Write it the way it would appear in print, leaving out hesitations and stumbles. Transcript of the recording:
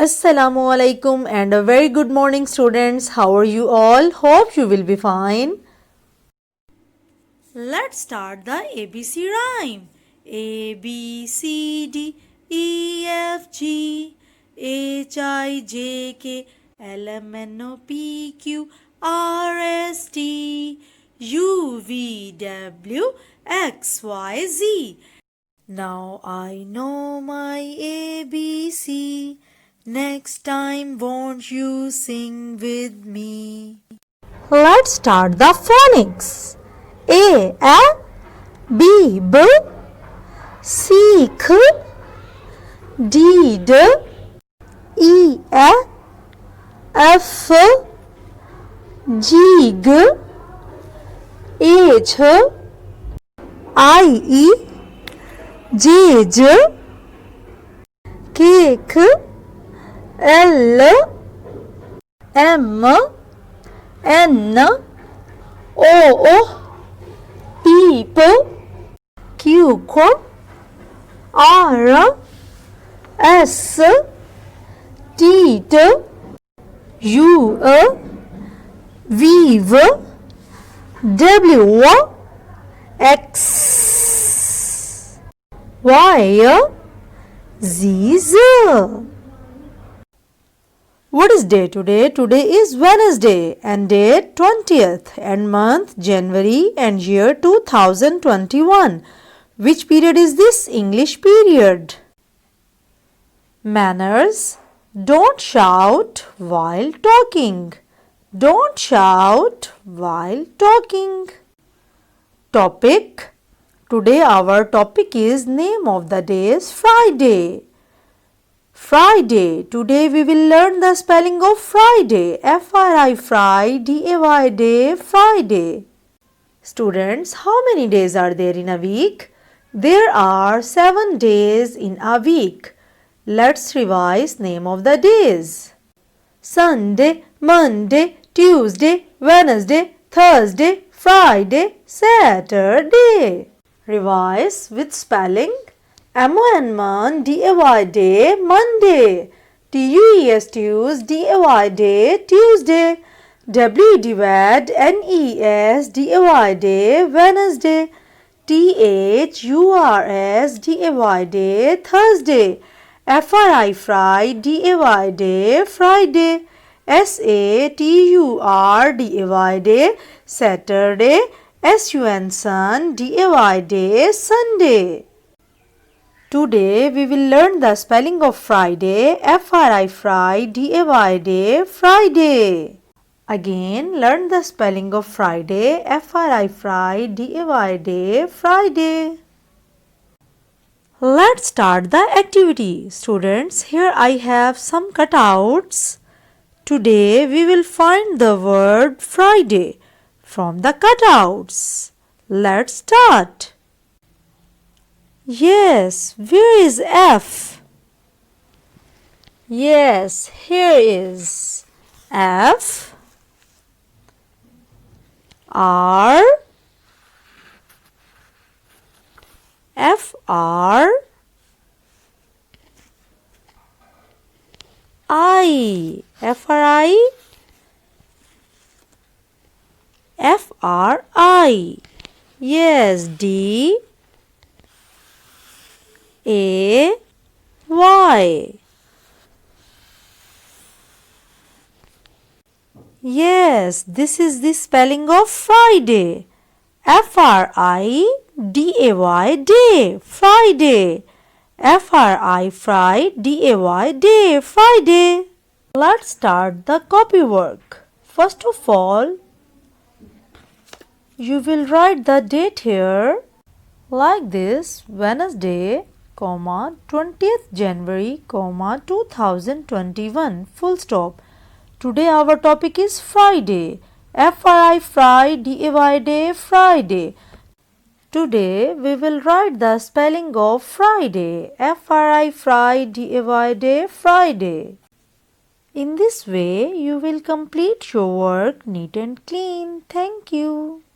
Assalamu alaikum and a very good morning students. How are you all? Hope you will be fine. Let's start the ABC rhyme. A, B, C, D, E, F, G, H, I, J, K, L, M, N, O, P, Q, R, S, T, U, V, W, X, Y, Z. Now I know my ABC. Next time won't you sing with me? Let's start the phonics. A, B, B, C, C, D, D, E, F, G, G, H, I, E, J, J, K, K, L, M, N, O, P, Q, R, S, T, U, V, W, X, Y, Z, Z. What is day today? Today is Wednesday and date 20th and month January and year 2021. Which period is this? English period. Manners. Don't shout while talking. Don't shout while talking. Topic. Today our topic is name of the day is Friday. Friday. Today we will learn the spelling of Friday. Friday, Friday. Students, how many days are there in a week? There are 7 days in a week. Let's revise name of the days. Sunday, Monday, Tuesday, Wednesday, Thursday, Friday, Saturday. Revise with spelling. M-O-N-M-O-N, D-A-Y-Day, Monday. T-U-E-S, D-A-Y-Day, Tuesday. W-D-W-A-D, N-E-S, D-A-Y-Day, Wednesday. T-H-U-R-S, D-A-Y-Day, Thursday. F-R-I, D-A-Y-Day, Friday. S-A-T-U-R-D-A-Y-Day, Saturday. S-U-N, Sun, D-A-Y-Day, Sunday. Today we will learn the spelling of Friday. Friday, Friday. Again, learn the spelling of Friday. Friday, Friday. Let's start the activity. Students, here I have some cutouts. Today we will find the word Friday from the cutouts. Let's start. Yes, where is F? Yes, here is F, R, F, R, I, F, R, I, F, R, I. Yes, D, A, Y. Yes, this is the spelling of Friday. F-R-I-D-A-Y, day, Friday. F-R-I, D-A-Y, day, Friday. Let's start the copy work. First of all, you will write the date here like this, Wednesday, 20th January, 2021, full stop. Today our topic is Friday. Friday, Friday. Today we will write the spelling of Friday. Friday, Friday. In this way, you will complete your work neat and clean. Thank you.